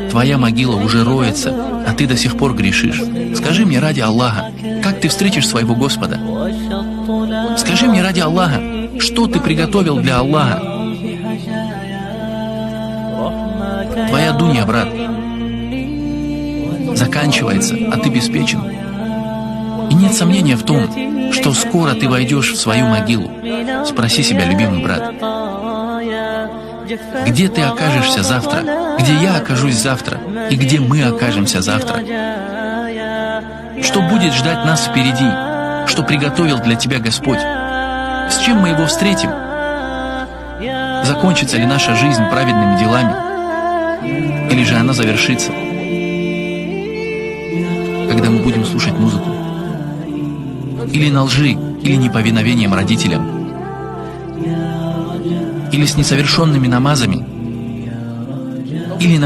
Твоя могила уже роется, а ты до сих пор грешишь. Скажи мне ради Аллаха, как ты встретишь своего Господа? Скажи мне ради Аллаха, что ты приготовил для Аллаха? Твоя дунья, брат, заканчивается, а ты беспечен. И нет сомнения в том, что скоро ты войдешь в свою могилу. Спроси себя, любимый брат, где ты окажешься завтра, где я окажусь завтра, и где мы окажемся завтра? Что будет ждать нас впереди? Что приготовил для тебя Господь? С чем мы Его встретим? Закончится ли наша жизнь праведными делами? Или же она завершится, когда мы будем слушать музыку? Или на лжи, или неповиновением родителям? Или с несовершенными намазами? Или на